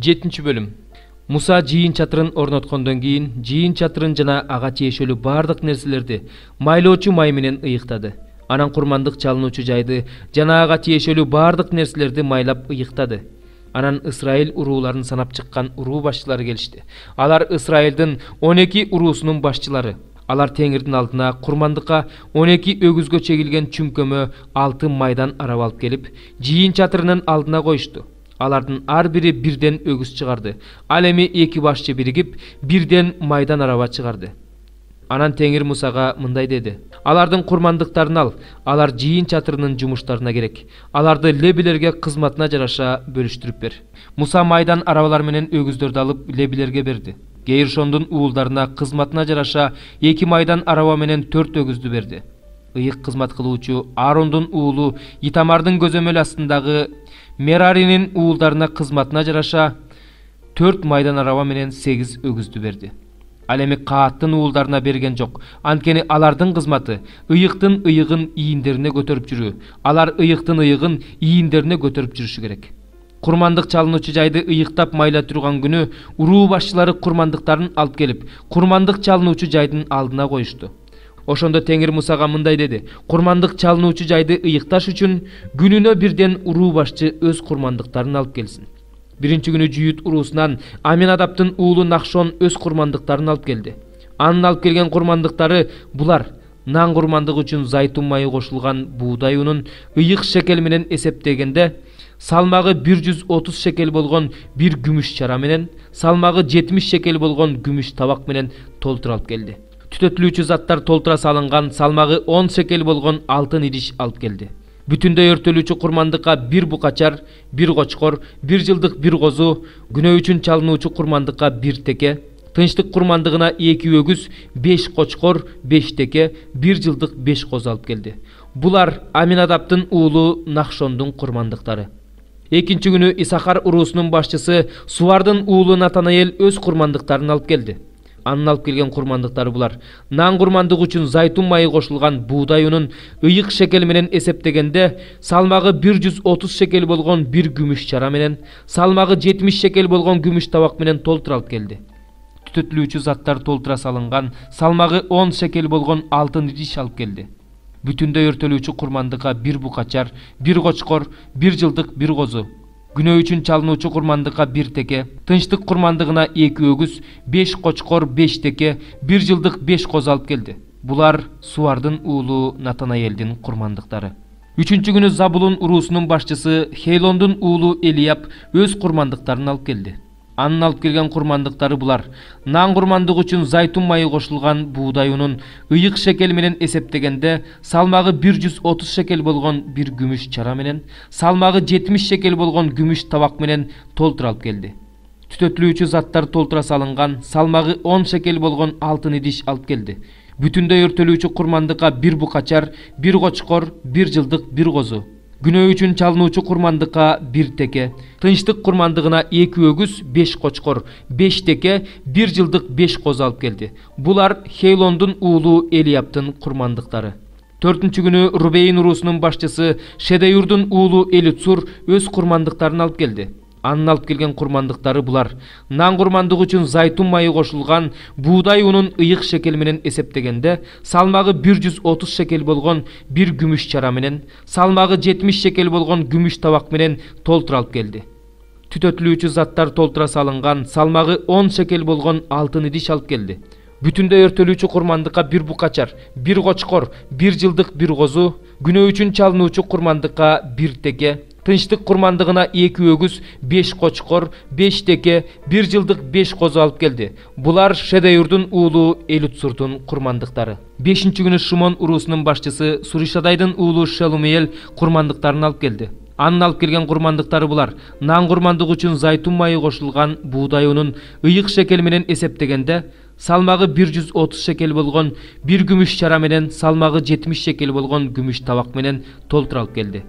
7 bölüm. Musa жыйын чатырын орноткондон кийин жыйын чатырын жана ага тиешелүү бардык нерселерди майлоочу май менен ыйыктады. Анан курмандык чалынуучу жайды жана ага тиешелүү бардык нерселерди майлап ыйыктады. Анан Исраил урууларын санап чыккан уруу башчылары келишти. Алар Исраилдин 12 уруусунун башчылары. Алар теңирдин алдына курмандыкка 12 өгүзгө чегилген чүмкөмө 6 майдан арабы алып келип, жыйын чатырынын алдына коюшту. Алардын ар бири бирден өгүз чыгарды. Ал эми эки башчы биригип бирден майдан араба чыгарды. Анан Теңир Мусага мындай деди: алардын курмандыктарын ал, алар жыйын чатырынын жумуштарына керек. Аларды лебилерге кызматына жараша бөлүштүрүп бер. Муса майдан арабалар менен өгүздөрдү алып лебилерге берди. Гейршондун уулдарына кызматына жараша 2 майдан араба менен 4 өгүздү берди. Ыйык кызмат кылуучу Аарондун уулу Итамардын көзөмөл астындагы Мераринин уулдарына кызматына жараша 4 майдан араба менен 8 өгүздү берди. Ал эми Кааттын уулдарына берген жок. Анткени алардын кызматы ыйыктын ыйыгын ийиндерине көтөрүп жүрүү. Алар ыйыктын ыйыгын ийиндерине көтөрүп жүрүшү керек. Курмандык чалынуучу жайды ыйыктап майла турган күнү уруу башчылары курмандыктарын алып келип, курмандык чалынуучу жайдын алдына коюшту. Ошондо Теңир Мусага мындай деди: курмандык чалынуучу жайды ыйыкташ үчүн күнүнө бирден уруу башчы өз курмандыктарын алып келсин. Биринчи күнү Жүйүт уруусунан Аминадаптын уулу Нахшон өз курмандыктарын алып келди. Анын алып келген курмандыктары булар: нан курмандыгы үчүн зайтун майы кошулган буудай унун ыйык шекел менен эсептегенде салмагы 130 шекел болгон бир күмүш чара менен, салмагы 70 шекел болгон күмүш табак менен толтура алып келди. Түтөтүлүүчү заттар толтура салынган салмагы 10 шекел болгон алтын идиш алып келди. Бүтүндөй өртөлүүчү курмандыкка бир букачар, бир кочкор, бир жылдык бир козу, күнөө үчүн чалынуучу курмандыкка бир теке, тынчтык курмандыгына 2 өгүз, 5 кочкор, 5 теке, бир жылдык 5 козу алып келди. Булар Аминадаптын уулу Нахшондун курмандыктары. Экинчи күнү Исахар уруусунун башчысы Суардын уулу Натанаэл өз курмандыктарын алып келди. Анын алып келген курмандыктары булар: нан курмандыгы үчүн зайтун майы кошулган буудай унун ыйык шекел менен эсептегенде салмагы 130 шекел болгон бир күмүш чара менен, салмагы 70 шекел болгон күмүш табак менен толтура алып келди. Түтөтүлүүчү заттар толтура салынган салмагы 10 шекел болгон алтын идиш алып келди. Бүтүндөй өртөлүүчү курмандыкка бир букачар, бир кочкор, бир жылдык бир козу, күнөө үчүн чалынуучу курмандыкка бир теке, тынчтык курмандыгына 2 өгүз, 5 кочкор, 5 теке, бир жылдык 5 козу алып келди. Булар Суардын уулу Натанаэлдин курмандыктары. Үчүнчү күнү Забулун уруусунун башчысы Хейлондун уулу Элияб өз курмандыктарын алып келди. Анын алып келген курмандыктары булар: нан курмандыгы үчүн зайтун майы кошулган буудай унун ыйык шекел менен эсептегенде салмагы 130 шекел болгон бир күмүш чара менен, салмагы 70 шекел болгон күмүш табак менен толтура алып келди. Түтөтүлүүчү заттар толтура салынган салмагы 10 шекел болгон алтын идиш алып келди. Бүтүндөй өртөлүүчү курмандыкка бир букачар, бир кочкор, бир жылдык бир козу, күнөө үчүн чалынуучу курмандыкка бир теке, тынчтык курмандыгына 2 өгүз, 5 кочкор, 5 теке, бир жылдык 5 козу алып келди. Булар Хейлондун уулу Элиябтын курмандыктары. Төртүнчү күнү Рубейн уруусунун башчысы Шедеюрдун уулу Элицур өз курмандыктарын алып келди. Анын алып келген курмандыктары булар: нан курмандыгы үчүн зайтун майы кошулган буудай унун ыйык шекел менен эсептегенде салмагы 130 шекел болгон бир күмүш чара менен, салмагы 70 шекел болгон күмүш табак менен толтура алып келди. Түтөтүлүүчү заттар толтура салынган салмагы 10 шекел болгон алтын идиш алып келди. Бүтүндөй өртөлүүчү курмандыкка бир букачар, бир кочкор, бир жылдык бир козу, күнөө үчүн чалынуучу курмандыкка бир теке, тынчтык курмандыгына 2 өгүз, 5 кочкор, 5 теке, бир жылдык 5 козу алып келди. Булар Шедеюрдун уулу Элицурдун курмандыктары. Бешинчи күнү Шимон уруусунун башчысы Суришадайдын уулу Шелумиэл курмандыктарын алып келди. Анын алып келген курмандыктары булар: нан курмандыгы үчүн зайтун майы кошулган буудай унун ыйык шекел менен эсептегенде салмагы 130 шекел болгон бир күмүш чара менен, салмагы 70 шекел болгон күмүш табак менен толтура алып келди.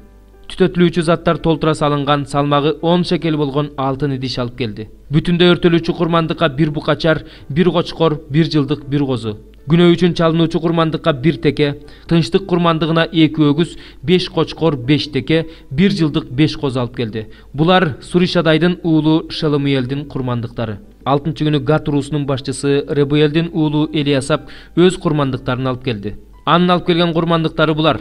Түтөтүлүүчү заттар толтура салынган салмагы 10 шекел болгон алтын идиш алып келди. Бүтүндөй өртөлүүчү курмандыкка бир букачар, бир кочкор, бир жылдык бир козу, Күнөө үчүн чалынуучу курмандыкка 1 теке, тынчтык курмандыгына 2 өгүз, 5 кочкор, 5 теке, 1 жылдык 5 коз алып келди. Булар Суришадайдын уулу Шеломиелдин курмандыктары. 6-күнү Гат уруусунун башчысы Ребуэлдин уулу Элиасап өз курмандыктарын алып келди. Анын алып келген курмандыктары булар: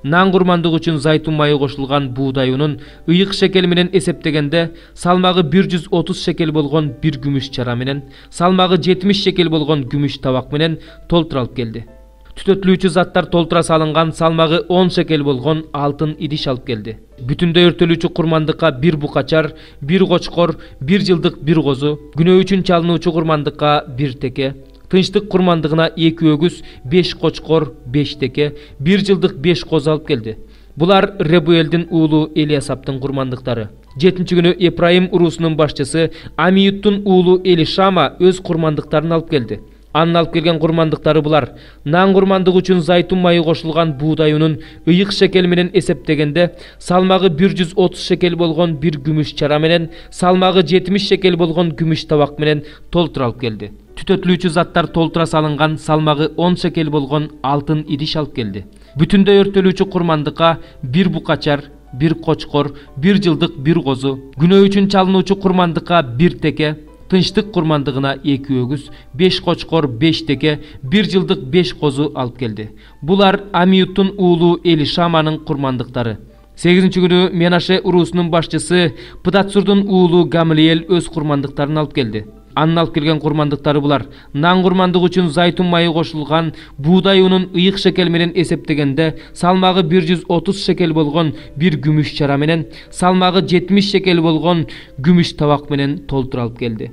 нан курмандыгы үчүн зайтун майы кошулган буудай унун ыйык шекел менен эсептегенде салмагы 130 шекел болгон 1 күмүш чара менен, салмагы 70 шекел болгон күмүш табак менен толтура алып келди. Түтөтүлүүчү заттар толтура салынган салмагы 10 шекел болгон алтын идиш алып келди. Бүтүндөй өртөлүүчү курмандыкка 1 букачар, 1 кочкор, 1 жылдык 1 козу, күнөө үчүн чалынуучу курмандыкка 1 теке, тынчтык курмандыгына 2 өгүз, 5 кочкор, 5 теке, 1 жылдык 5 коз алып келди. Булар Ребуэлдин уулу Элиасаптын курмандыктары. 7-күнү Эфраим уруусунун башчысы Амиюттун уулу Элишама өз курмандыктарын алып келди. Анын алып келген курмандыктары булар: нан курмандыгы үчүн зайтун майы кошулган буудай унун ыйык шекел менен эсептегенде салмагы 130 шекел болгон 1 күмүш чара менен, салмагы 70 шекел болгон күмүш табак менен толтура алып келди. Түтөтүлүүчү заттар толтура салынган салмагы 10 шекел болгон алтын идиш алып келди. Бүтүндөй өртөлүүчү курмандыкка 1 букачар, 1 кочкор, 1 жылдык 1 козу, күнөө үчүн чалынуучу курмандыкка 1 теке, тынчтык курмандыгына 2 өгүз, 5 кочкор, 5 теке, 1 жылдык 5 козу алып келди. Булар Амиюттун уулу Элишаманын курмандыктары. 8-күнү Менаше уруусунун башчысы Пыдатсурдун уулу Гамлиел өз курмандыктарын алып келди. Анын алып келген курмандыктары булар: нан курмандыгы үчүн зайтун майы кошулган буудай унун ыйык шекел менен эсептегенде салмагы 130 шекел болгон 1 күмүш чара менен, салмагы 70 шекел болгон күмүш табак менен толтура алып келди.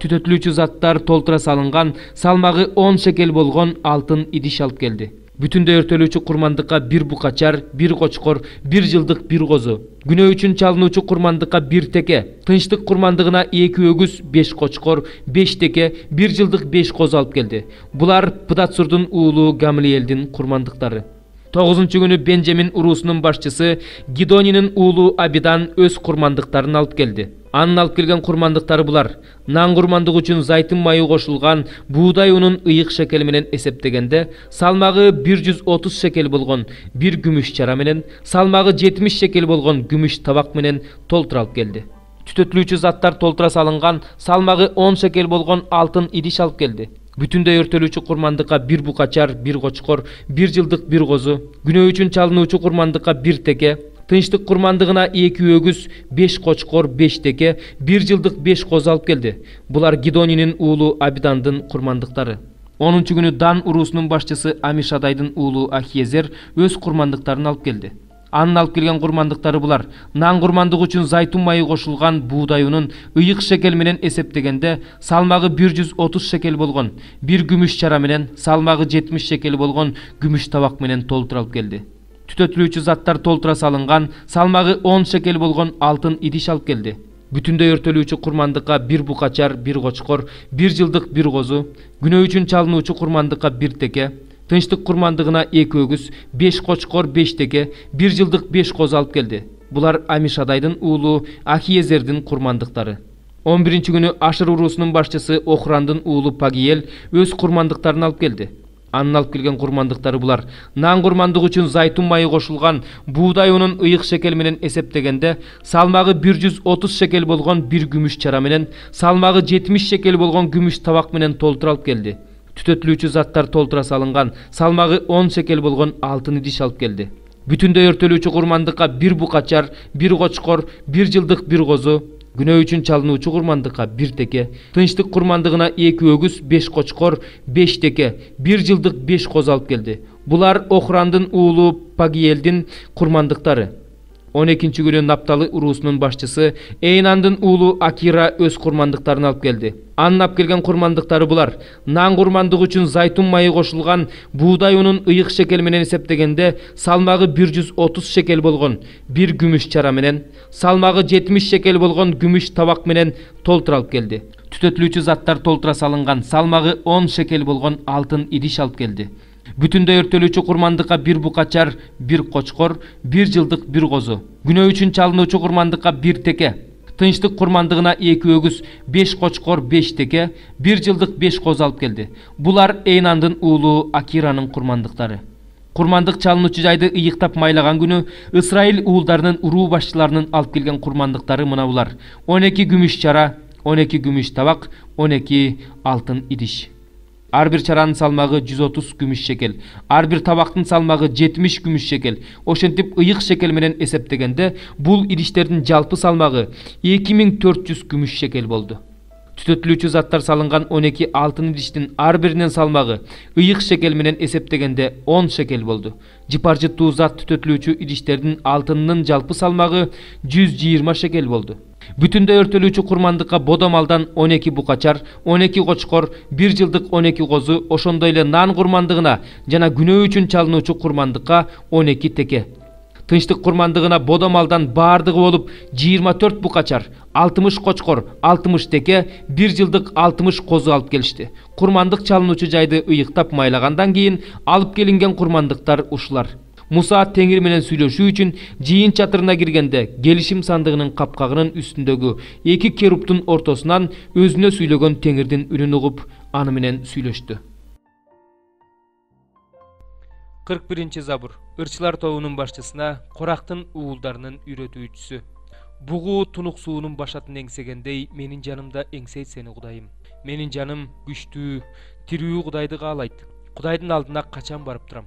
Түтөтүлүүчү заттар толтура салынган салмагы 10 шекел болгон алтын идиш алып келди. Бүтүндөй өртөлүүчү курмандыкка 1 букачар, 1 кочкор, 1 жылдык 1 козу, күнөө үчүн чалынуучу курмандыкка 1 теке, тынчтык курмандыгына 2 өгүз, 5 кочкор, 5 теке, 1 жылдык 5 козу алып келди. Булар Пыдатсурдун уулу Гамлиелдин курмандыктары. 9-күнү Бенжамин уруусунун башчысы Гидонинин уулу Абидан өз курмандыктарын алып келди. Анын алып келген курмандыктары булар: нан курмандыгы үчүн зайтун майы кошулган буудай унун ыйык шекел менен эсептегенде салмагы 130 шекел болгон 1 күмүш чара менен, салмагы 70 шекел болгон күмүш табак менен толтура алып келди. Түтөтүлүүчү заттар толтура салынган салмагы 10 шекел болгон алтын идиш алып келди. Бүтүндөй өртөлүүчү курмандыкка 1 букачар, 1 кочкор, 1 жылдык 1 козу, күнөө үчүн чалынуучу курмандыкка 1 теке, тынчтык курмандыгына 2 өгүз, 5 кочкор, 5 теке, 1 жылдык 5 козу алып келди. Булар Гидонинин уулу Абидандын курмандыктары. 10-күнү Дан уруусунун башчысы Амишадайдын уулу Ахиезер өз курмандыктарын алып келди. Анын алып келген курмандыктары булар: нан курмандыгы үчүн зайтун майы кошулган буудай унун ыйык шекел менен эсептегенде салмагы 130 шекел болгон 1 күмүш чара менен, салмагы 70 шекел болгон күмүш табак менен толтура алып келди. Түтөтүлүүчү заттар толтура салынган салмагы 10 шекел болгон алтын идиш алып келди. Бүтүндөй өртөлүүчү курмандыкка 1 букачар, 1 кочкор, 1 жылдык 1 козу, күнөө үчүн чалынуучу курмандыкка 1 теке, тынчтык курмандыгына 2 өгүз, 5 кочкор, 5 теке, 1 жылдык 5 козу алып келди. Булар Амишадайдын уулу Ахиезердин курмандыктары. 11-күнү Ашыр уруусунун башчысы Охрандын уулу Пагиел өз курмандыктарын алып келди. Анын алып келген курмандыктары булар: нан курмандыгы үчүн зайтун майы кошулган буудай унун ыйык шекел менен эсептегенде салмагы 130 шекел болгон 1 күмүш чара менен, салмагы 70 шекел болгон күмүш табак менен толтура алып келди. Түтөтүлүүчү заттар толтура салынган салмагы 10 шекел болгон алтын идиш алып келди. Бүтүндөй өртөлүүчү курмандыкка 1 букачар, 1 кочкор, 1 жылдык 1 козу, күнөө үчүн чалынуучу курмандыкка 1 теке, тынчтык курмандыгына 2 өгүз, 5 кочкор, 5 теке, 1 жылдык 5 козу алып келди. Булар Охрандын уулу Пагиелдин курмандыктары. 12-күнү Напталы уруусунун башчысы Эйнандын уулу Акира өз курмандыктарын алып келди. Анын алып келген курмандыктары булар: нан курмандыгы үчүн зайтун майы кошулган буудай унун ыйык шекел менен эсептегенде салмагы 130 шекел болгон 1 күмүш чара менен, салмагы 70 шекел болгон күмүш табак менен толтура алып келди. Түтөтүлүүчү заттар толтура салынган салмагы 10 шекел болгон алтын идиш алып келди. Бүтүндөй өртөлүүчү курмандыкка 1 букачар, 1 кочкор, 1 жылдык 1 козу, күнөө үчүн чалынуучу курмандыкка 1 теке, Тынчтык курмандыгына 2 өгүз, 5 кочкор, 5 теке, 1 жылдык 5 коз алып келди. Булар Эйнандын уулу Акиранын курмандыктары. Курмандык чалынуучу жайды ыйыктап майлаган күнү Ысрайыл уулдарынын уруу башчыларынын алып келген курмандыктары мына булар: 12 күмүш чара, 12 күмүш табак, 12 алтын идиш. Ар бир чаранын салмагы 130 күмүш шекел, ар бир табактын салмагы 70 күмүш шекел. Ошентип ыйык шекел менен эсептегенде бул идиштердин жалпы салмагы 2400 күмүш шекел болду. Түтөтүлүүчү заттар салынган 12 алтын идиштин ар биринин салмагы ыйык шекел менен эсептегенде 10 шекел болду. Жыпаржыттуу зат түтөтүлүүчү идиштердин алтынынын жалпы салмагы 120 шекел болду. Бүтүндөй өртөлүүчү курмандыкка бодомалдан 12 букачар, 12 кочкор, 1 жылдык 12 козу, ошондой эле нан курмандыгына жана күнөө үчүн чалынуучу курмандыкка 12 теке. Тынчтык курмандыгына бодомалдан бардыгы болуп 24 букачар, 60 кочкор, 60 теке, 1 жылдык 60 козу алып келишти. Курмандык чалынуучу жайды ыйыктап майлагандан кийин алып келинген курмандыктар ушулар. Муса Теңир менен сүйлөшүү үчүн жыйын чатырына киргенде келишим сандыгынын капкагынын үстүндөгү 2 керуптун ортосунан өзүнө сүйлөгөн Теңирдин үнүн угуп, аны менен сүйлөштү. 41 Забур. Ырчылар тобунун башчысына, Корактын уулдарынын үйрөтүүчүсү. Бугу тунук суунун башатын эңсегендей, менин жанымда эңсейт сени Кудайым. Менин жаным күчтүү, тирүү Кудайды каалайт. Кудайдын алдына качан барып турам.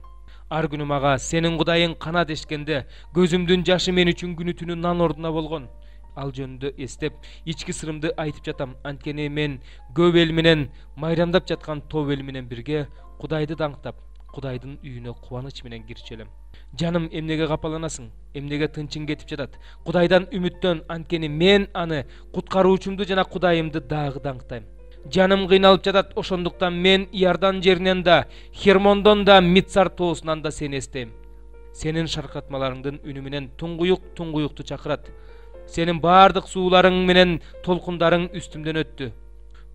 Ар күнү мага сенин Кудайың кана дешкенде, көзүмдүн жашы мен үчүн күнү түнү нан ордуна болгон. Ал жөнүндө эстеп, ички сырымды айтып жатам. Анткени мен көп эл менен майрамдап жаткан топ эл менен бирге Кудайды даңктап, Кудайдын үйүнө кубаныч менен кирчелем. Жаным, эмнеге капаланасың? Эмнеге тынчың кетип жатат? Кудайдан үмүттөн, анткени мен аны куткаруучумду жана Кудайымды дагы даңктайм. Жаным кыйналып жатат, ошондуктан мен Иордан жеринен да, Хермондон да, Мицар тоосунан да сени эстейм. Сенин шаркатмаларыңдын үнү менен туңгуюкту чакырат. Сенин бардык сууларың менен толкундарың үстүмдөн өттү.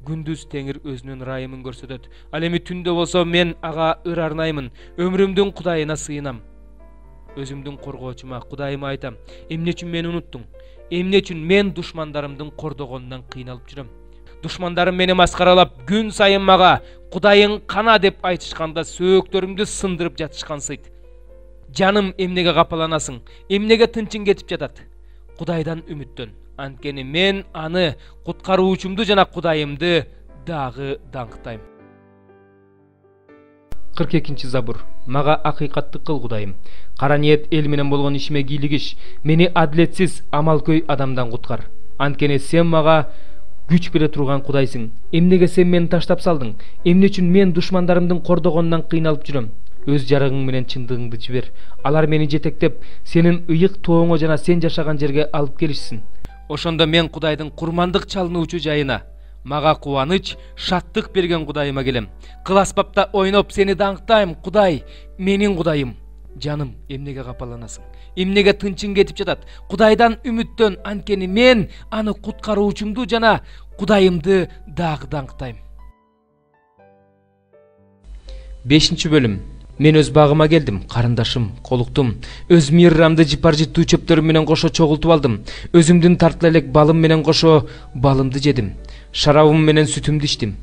Күндүз Теңир өзүнүн ырайымын көрсөтөт. Ал эми түндө болсо мен ага ыр арнаймын, өмүрүмдүн Кудайына сыйынам. Өзүмдүн коргоочума, Кудайыма айтам: эмне үчүн мени унуттуң? Эмне үчүн мен душмандарымдын кордогонунан кыйналып жүрөм? Душмандарым мени маскаралап, күн сайын мага Кудайың кана деп айтышканда сөөктөрүмдү сындырып жатышкансыйт. Жаным, эмнеге капаланасың? Эмнеге тынчың кетип жатат? Кудайдан үмүттөн, анткени мен аны куткаруучумду жана Кудайымды дагы даңктайм. 42 Забур. Мага акыйкатты кыл, Кудайым. Кара ниет эл менен болгон ишиме кийлигиш, мени адилетсиз амалкөй адамдан куткар. Анткени сен мага күч бере турган Кудайсың. Эмнеге сен мени таштап салдың? Эмне үчүн мен душмандарымдын кордогонунан кыйналып жүрөм? Өз жарыгың менен чындыгыңды жибер. Алар мени жетектеп, сенин ыйык тооңо жана сен жашаган жерге алып келишсин. Ошондо мен Кудайдын курмандык чалынуучу жайына, мага кубаныч, шаттык берген Кудайыма келем. Кыл аспапта ойноп сени даңктайм, Кудай, менин Кудайым. Жаным, эмнеге капаланасың? Эмнеге тынчың кетип жатат? Кудайдан үмүттөн, анткени мен аны куткаруучумду жана Кудайымды дагы даңктайм. 5 бөлүм. Мен өз багыма келдим, карындашым, колуктум. Өз миррамды жыпаржыттуу чөптөрүм менен кошо чогултуп алдым. Өзүмдүн тартыла элек балым менен кошо балымды жедим. Шарабым менен сүтүмдү ичтим.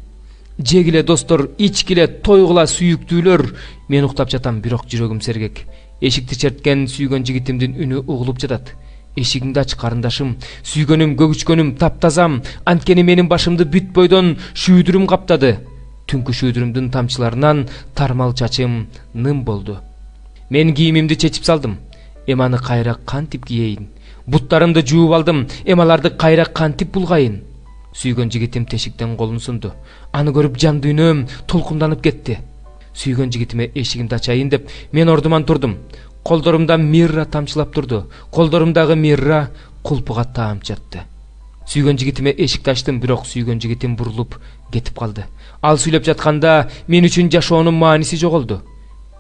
Жегиле достор, ичкиле, тойгула сүйүктүүлөр. Мен уктап жатам, бирок жүрөгүм сергек. Эшикти черткен сүйгөн жигитимдин үнү угулуп жатат. Эшигиңди ач, карындашым. Сүйгөнүм, көгүчкөнүм, таптазам. Анткени менин башымды бүт бойдон шүүдүрүм каптады. Түнкү шүүдүрүмдүн тамчыларынан тармал чачым ным болду. Мен кийимимди чечип салдым. Эми аны кайра кантип кийейин? Буттарымды жууп алдым. Эми аларды кайра кантип булгайын? Сүйгөн жигитим тешиктен колун сунду. Аны көрүп жан дүйнөм толкунданып кетти. Сүйгөн жигитиме эшигимди ачайын деп мен ордуман турдум. Колдорумда мирра тамчылап турду. Колдорумдагы мирра кулпуга таам жатты. Сүйгөн жигитиме эшикти ачтым, бирок сүйгөн жигитим бурулуп кетип калды. Ал сүйлөп жатканда мен үчүн жашоонун мааниси жоголду.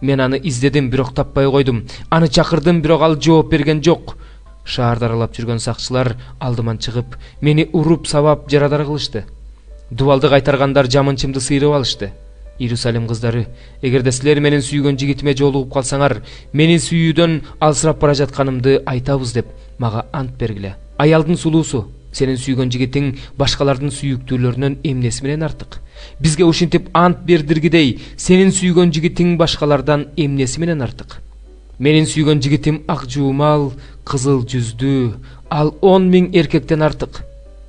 Мен аны издедим, бирок таппай койдум. Аны чакырдым, бирок ал жооп берген жок. Шаарда аралап жүргөн сакчылар алдыман чыгып, мени уруп, сабап, жарадар кылышты. Дубалды кайтаргандар жамынчымды сыйрып алышты. Иерусалим кыздары, эгерде силер менин сүйгөн жигитиме жолугуп калсаңар, мени сүйүүдөн алсырап бара жатканымды айтабыз деп мага ант бергиле. Аялдын сулуусу, Сенин сүйгөн жигитиң башкалардын сүйүктүүлөрүнөн эмнеси менен артык? Бизге ушинтип ант бердиргидей, сенин сүйгөн жигитиң башкалардан эмнеси менен артык? Менин сүйгөн жигитим ак жуумал, кызыл жүздүү, ал 10 000 эркектен артык.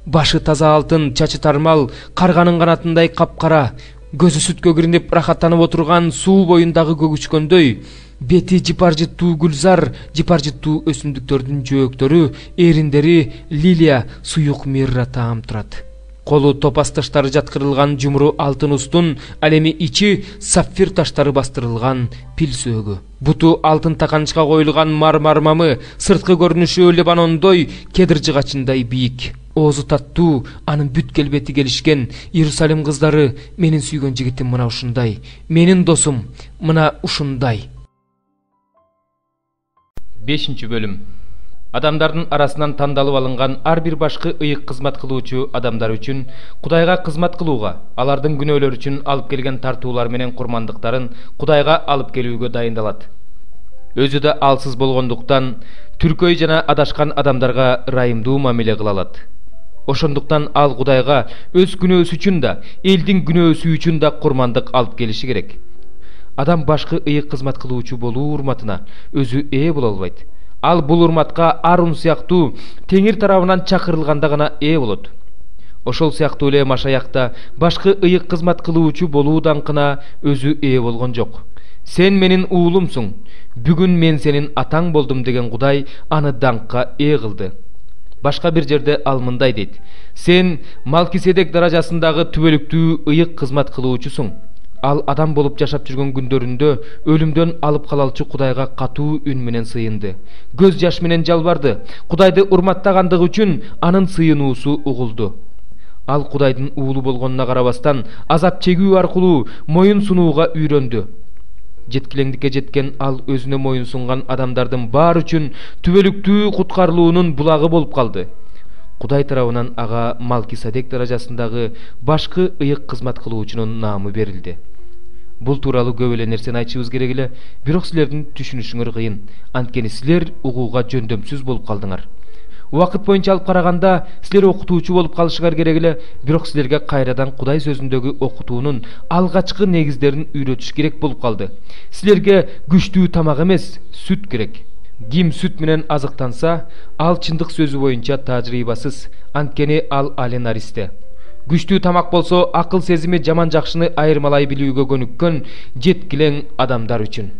Башы таза алтын, чачы тармал, карганын канатындай капкара, көзү сүткө киринип рахаттанып отурган суу боюндагы көгүчкөндөй, бети жыпар-жыттуу гүлзар, жыпар-жыттуу өсүмдүктөрдүн жөөктөрү, эриндери лилия, суюк мирра таам турат. Колу топас таштары жаткырылган жумуру алтын устун, ал эми ичи сапфир таштары бастырылган пил сөөгү. Буту алтын таканчка коюлган мармар мамы, сырткы көрүнүшү Лебанондой, кедир жыгачындай бийик. Оозу таттуу, анын бүт келбети келишкен. Иерусалим кыздары, менин сүйгөн жигитим мына ушундай, менин досум мына ушундай. 5-бөлүм. Адамдардын арасынан тандалып алынган ар бир башкы ыйык кызмат кылуучу адамдар үчүн Кудайга кызмат кылууга, алардын күнөөлөрү үчүн алып келген тартуулар менен курмандыктарын Кудайга алып келүүгө дайындалат. Өзү да алсыз болгондуктан түркөй жана адашкан адамдарга ырайымдуу мамиле кыла алат. Ошондуктан ал Кудайга өз күнөөсү үчүн да, элдин күнөөсү үчүн да курмандык алып келиши керек. Адам башкы ыйык кызмат кылуучу болуу урматына өзү ээ боло албайт. Ал бул урматка Арун сыяктуу Теңир тарабынан чакырылганда гана ээ болот. Ошол сыяктуу эле Машаякта башкы ыйык кызмат кылуучу болуу даңкына өзү ээ болгон жок. Сен менин уулумсуң, бүгүн мен сенин атаң болдум деген Кудай аны даңкка ээ кылды. Башка бир жерде ал мындай дейт: сен Малкиседек даражасындагы түбөлүктүү ыйык кызмат кылуучусуң. Ал адам болуп жашап жүргөн күндөрүндө өлүмдөн алып калалчы Кудайга катуу үн менен сыйынды. Көз жаш менен жалбарды. Кудайды урматтагандыгы үчүн анын сыйынуусу угулду. Ал Кудайдын уулу болгонуна карабастан азап чегүү аркылуу моюн сунууга үйрөндү. Жеткилеңдикке жеткен ал өзүнө моюн сунган адамдардын баары үчүн түбөлүктүү куткарылуунун булагы болуп калды. Кудай тарабынан ага Малкиседек даражасындагы башкы ыйык кызмат кылуучунун наамы берилди. Бул тууралуу көп эле нерсени айтышыбыз керек эле, бирок силердин түшүнүшүңөр кыйын. Анткени силер угууга жөндөмсүз болуп калдыңар. Убакыт боюнча алып караганда силер окутуучу болуп калышыңар керек эле, бирок силерге кайрадан Кудай сөзүндөгү окутуунун алгачкы негиздерин үйрөтүш керек болуп калды. Силерге күчтүү тамак эмес, сүт керек. Ким сүт менен азыктанса, ал чындык сөзү боюнча тажрыйбасыз, анткени ал аленаристе. Күчтүү тамак болсо акыл сезими жаман жакшыны айырмалай билүүгө көнүккөн жеткилең адамдар үчүн.